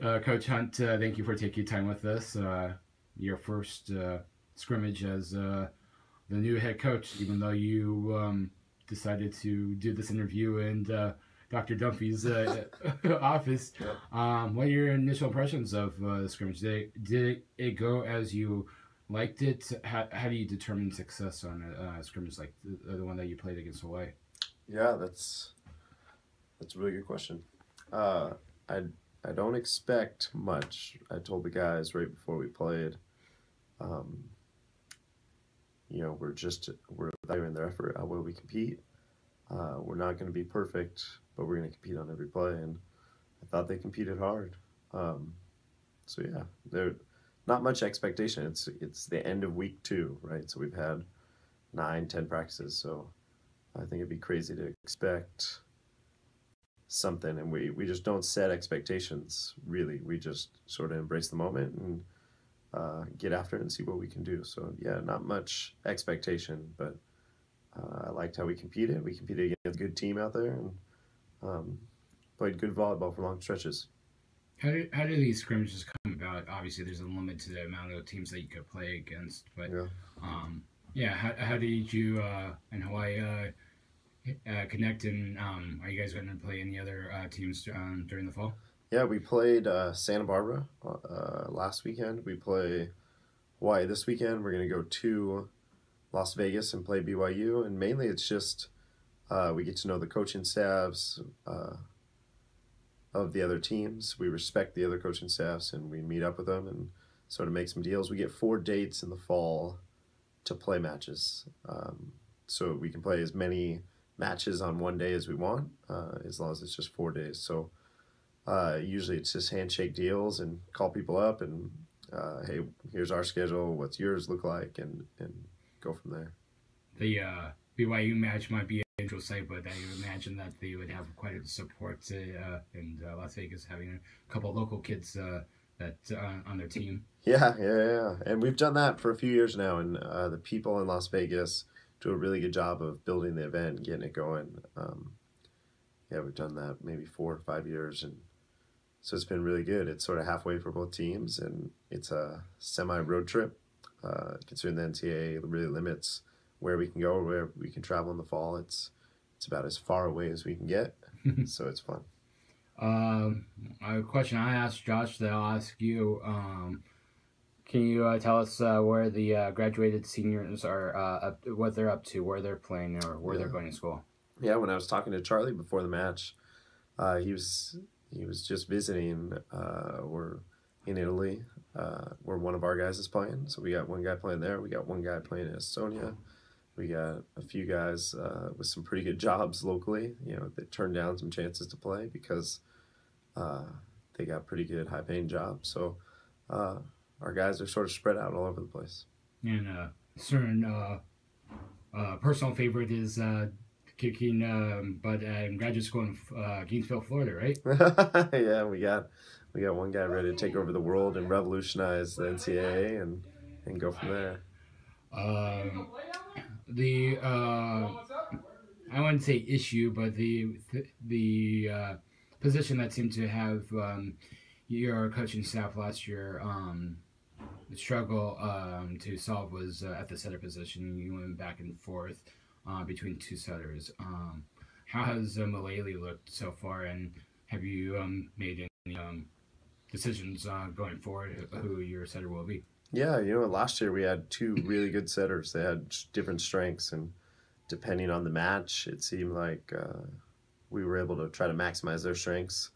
Coach Hunt, thank you for taking time with us. Your first scrimmage as the new head coach, even though you decided to do this interview in Dr. Dunphy's office. What are your initial impressions of the scrimmage? Did it go as you liked it? How do you determine success on a scrimmage like the one that you played against Hawaii? Yeah, that's a really good question. Uh, I I don't expect much. I told the guys right before we played, um, we're evaluating their effort, how well we compete. We're not going to be perfect, but we're going to compete on every play, and I thought they competed hard. Um, so yeah, there not much expectation. It's the end of week 2, right? So we've had 9, 10 practices. So I think it'd be crazy to expect something, and we just don't set expectations really. We just sort of embrace the moment and get after it and see what we can do. So yeah, not much expectation, but I liked how we competed. We competed against a good team out there, and um, played good volleyball for long stretches. How do these scrimmages come about? Obviously, there's a limit to the amount of teams that you could play against, but Yeah. yeah, how did you and Hawaii connect, and are you guys going to play any other teams during the fall? Yeah, we played Santa Barbara last weekend. We play Hawaii this weekend. We're going to go to Las Vegas and play BYU. And mainly it's just we get to know the coaching staffs of the other teams. We respect the other coaching staffs and we meet up with them and sort of make some deals. We get 4 dates in the fall to play matches. So we can play as many matches on one day as we want, as long as it's just 4 days. So usually it's just handshake deals and call people up and hey, here's our schedule. What's yours look like, and go from there. The BYU match might be a neutral site, but I imagine that they would have quite a support in Las Vegas, having a couple local kids that on their team. Yeah. And we've done that for a few years now, and the people in Las Vegas do a really good job of building the event and getting it going. Yeah, we've done that maybe 4 or 5 years, and so it's been really good. It's sort of halfway for both teams, and it's a semi-road trip. Considering the NCAA really limits where we can go or where we can travel in the fall, it's about as far away as we can get, so it's fun. A question I asked Josh that I'll ask you. Can you tell us where the graduated seniors are, what they're up to, where they're playing, or where they're going to school? Yeah, when I was talking to Charlie before the match, he was just visiting. We're in Italy, where one of our guys is playing. So we got one guy playing there. We got one guy playing in Estonia. We got a few guys with some pretty good jobs locally, that turned down some chances to play because they got pretty good high-paying jobs. So our guys are sort of spread out all over the place. And certain personal favorite is kicking butt in graduate school in Gainesville, Florida, right? Yeah, we got one guy ready to take over the world and revolutionize the NCAA and go from there. The I wouldn't say issue, but the position that seemed to have your coaching staff last year struggle to solve was at the setter position. You went back and forth between two setters. How has Mullally looked so far, and have you made any decisions going forward who your setter will be? Yeah, last year we had 2 really good setters. They had different strengths, and depending on the match, it seemed like we were able to try to maximize their strengths.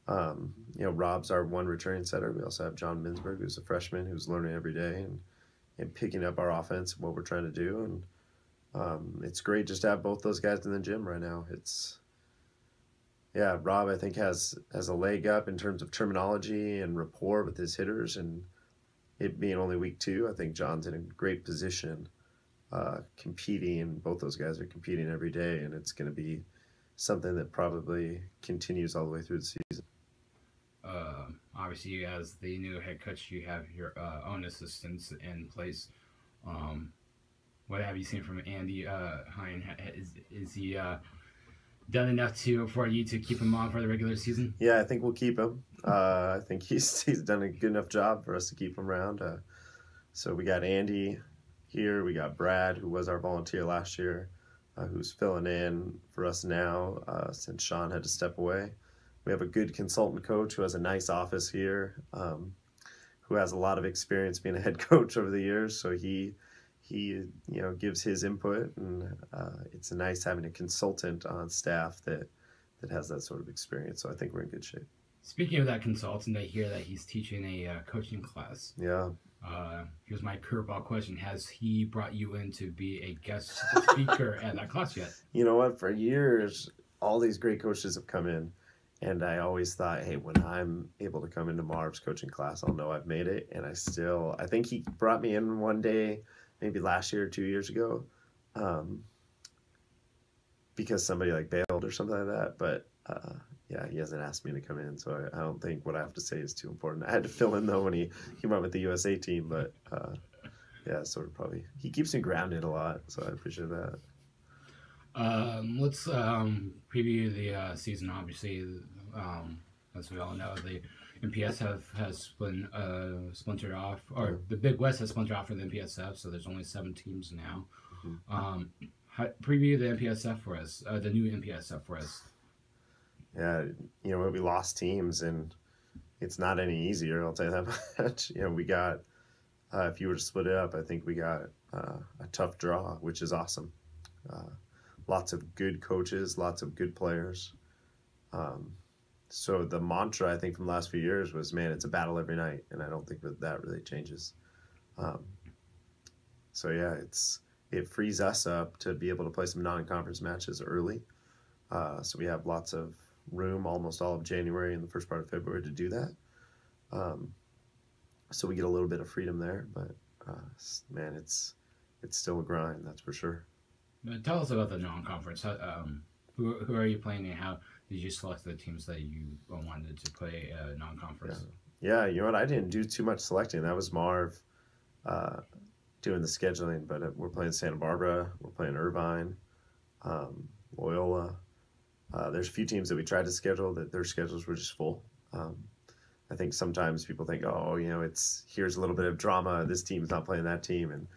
Rob's our one returning setter. We also have John Minsberg, who's a freshman who's learning every day and picking up our offense and what we're trying to do. And it's great just to have both those guys in the gym right now. Rob, I think, has a leg up in terms of terminology and rapport with his hitters, and it being only week 2, I think John's in a great position competing. Both those guys are competing every day, and it's going to be something that probably continues all the way through the season. Obviously, as the new head coach, you have your own assistants in place. What have you seen from Andy Hine? Is he done enough for you to keep him on for the regular season? Yeah, I think we'll keep him. I think he's done a good enough job for us to keep him around. So we got Andy here. We got Brad, who was our volunteer last year, who's filling in for us now since Sean had to step away. We have a good consultant coach who has a nice office here, who has a lot of experience being a head coach over the years. So he gives his input, and it's nice having a consultant on staff that has that sort of experience. So I think we're in good shape. Speaking of that consultant, I hear that he's teaching a coaching class. Yeah. Here's my curveball question: has he brought you in to be a guest speaker at that class yet? You know what? For years, all these great coaches have come in, and I always thought, hey, when I'm able to come into Marv's coaching class, I'll know I've made it. And I think he brought me in one day, maybe last year or 2 years ago, because somebody like bailed or something like that. But yeah, he hasn't asked me to come in, so I don't think what I have to say is too important. I had to fill in though when he went with the USA team, but yeah, sort of probably he keeps me grounded a lot, so I appreciate that. Let's preview the season. Obviously, as we all know, the MPSF has been splintered off, or the Big West has splintered off from the MPSF, so there's only 7 teams now. Preview the MPSF for us, the new MPSF for us. Yeah, we lost teams, and it's not any easier, I'll tell you that much. We got, if you were to split it up, I think we got a tough draw, which is awesome. Lots of good coaches, lots of good players. So the mantra, I think, from the last few years was, man, it's a battle every night, and I don't think that really changes. So yeah, it frees us up to be able to play some non-conference matches early. So we have lots of room almost all of January and the first part of February to do that. So we get a little bit of freedom there, but man, it's still a grind, that's for sure. Tell us about the non-conference. Who are you playing, and how did you select the teams that you wanted to play non-conference? Yeah, you know what? I didn't do too much selecting. That was Marv doing the scheduling, but we're playing Santa Barbara, we're playing Irvine, Loyola. There's a few teams that we tried to schedule that their schedules were just full. I think sometimes people think, oh, here's a little bit of drama. This team's not playing that team, and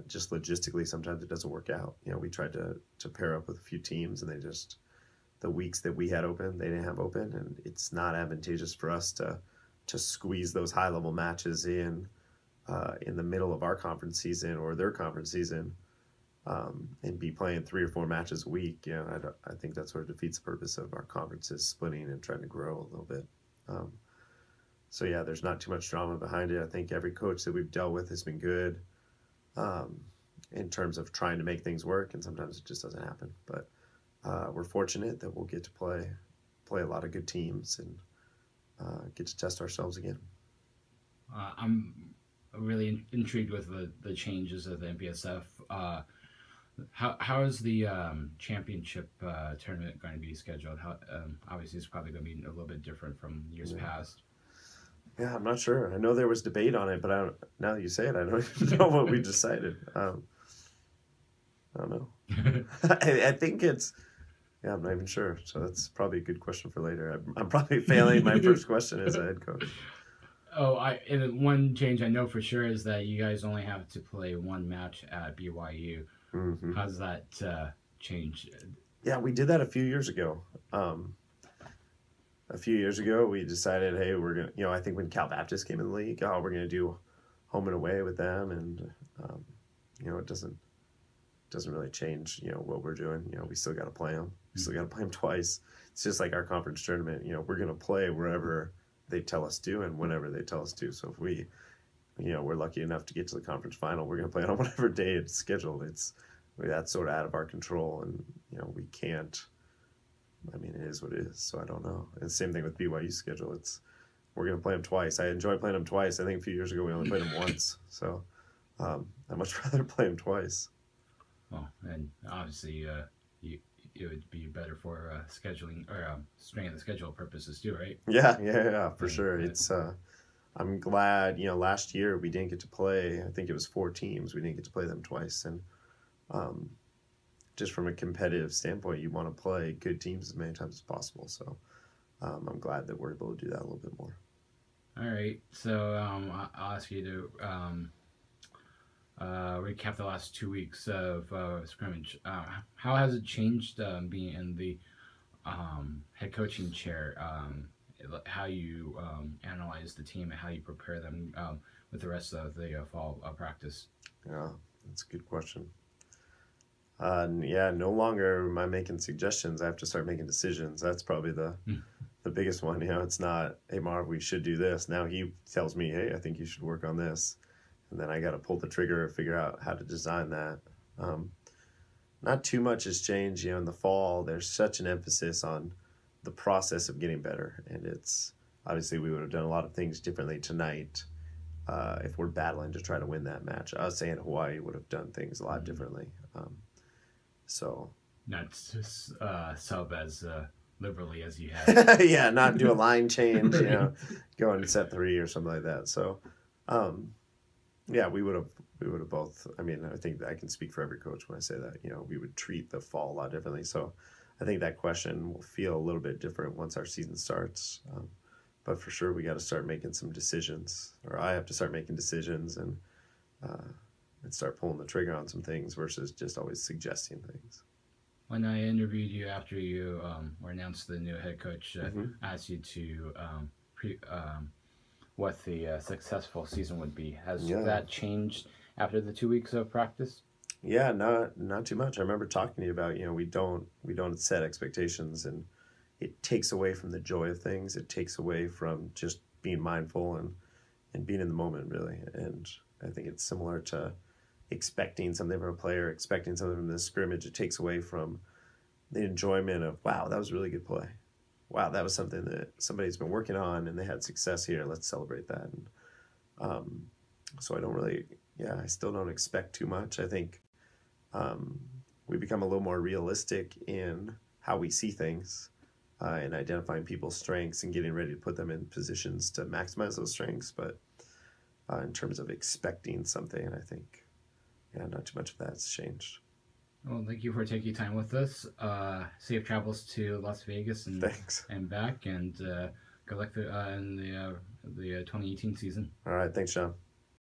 just logistically, sometimes it doesn't work out. We tried to pair up with a few teams, and the weeks that we had open, they didn't have open, and it's not advantageous for us to squeeze those high level matches in the middle of our conference season or their conference season. And be playing 3 or 4 matches a week. I think that sort of defeats the purpose of our conferences splitting and trying to grow a little bit. So yeah, there's not too much drama behind it. I think every coach that we've dealt with has been good in terms of trying to make things work, and sometimes it just doesn't happen. But we're fortunate that we'll get to play a lot of good teams and get to test ourselves again. I'm really intrigued with the changes of the MPSF. How is the championship tournament going to be scheduled? Obviously, it's probably going to be a little bit different from years past. Yeah, I'm not sure. I know there was debate on it, but now that you say it, I don't even know what we decided. I don't know. I think it's... Yeah, I'm not even sure. So that's probably a good question for later. I'm probably failing my first question as a head coach. Oh, and one change I know for sure is that you guys only have to play 1 match at BYU. Mm-hmm. How's that change? Yeah, we did that a few years ago. A few years ago, we decided, hey, we're going to, I think when Cal Baptist came in the league, we're going to do home and away with them. And, it doesn't really change, what we're doing. We still got to play them. We still got to play them twice. It's just like our conference tournament. We're going to play wherever they tell us to and whenever they tell us to. So if we're lucky enough to get to the conference final, we're going to play it on whatever day it's scheduled. That's sort of out of our control, and we can't. I mean, it is what it is. So I don't know. And same thing with BYU's schedule. We're going to play them twice. I enjoy playing them twice. I think a few years ago we only played them once. So I'd much rather play them twice. Well, and obviously it would be better for scheduling or strength of schedule purposes too, right? Yeah, for sure. It's I'm glad, last year we didn't get to play, I think it was 4 teams. We didn't get to play them twice. And just from a competitive standpoint, you want to play good teams as many times as possible. So I'm glad that we're able to do that a little bit more. All right. So I'll ask you to recap the last 2 weeks of scrimmage. How has it changed being in the head coaching chair? How you analyze the team and how you prepare them with the rest of the fall practice? Yeah, that's a good question. Yeah, no longer am I making suggestions. I have to start making decisions. That's probably the biggest one. You know, it's not, hey, Marv, we should do this. Now he tells me, hey, I think you should work on this. And then I got to pull the trigger, figure out how to design that. Not too much has changed. You know, in the fall, there's such an emphasis on the process of getting better. And it's, obviously, we would have done a lot of things differently tonight if we're battling to try to win that match. I was saying Hawaii would have done things a lot differently. So not sub as liberally as you have. yeah, not do a line change, you know, go in set 3 or something like that. So yeah, we would have both. I mean, I think I can speak for every coach when I say that, you know, we would treat the fall a lot differently. So I think that question will feel a little bit different once our season starts. But for sure, we got to start making some decisions, or I have to start making decisions and start pulling the trigger on some things versus just always suggesting things. When I interviewed you after you were announced the new head coach, I asked you to what the successful season would be. Has that changed after the 2 weeks of practice? Yeah, not too much. I remember talking to you about, you know, we don't set expectations, and it takes away from the joy of things. It takes away from just being mindful and being in the moment, really. And I think it's similar to expecting something from a player, expecting something from this scrimmage. It takes away from the enjoyment of, wow, that was a really good play. Wow, that was something that somebody's been working on and they had success here. Let's celebrate that. And so I don't really, I still don't expect too much. I think we become a little more realistic in how we see things and identifying people's strengths and getting ready to put them in positions to maximize those strengths. But in terms of expecting something, I think, not too much of that's changed. Well, thank you for taking time with us. Safe travels to Las Vegas and Thanks. And back, and good luck in the 2018 season. All right, thanks, John.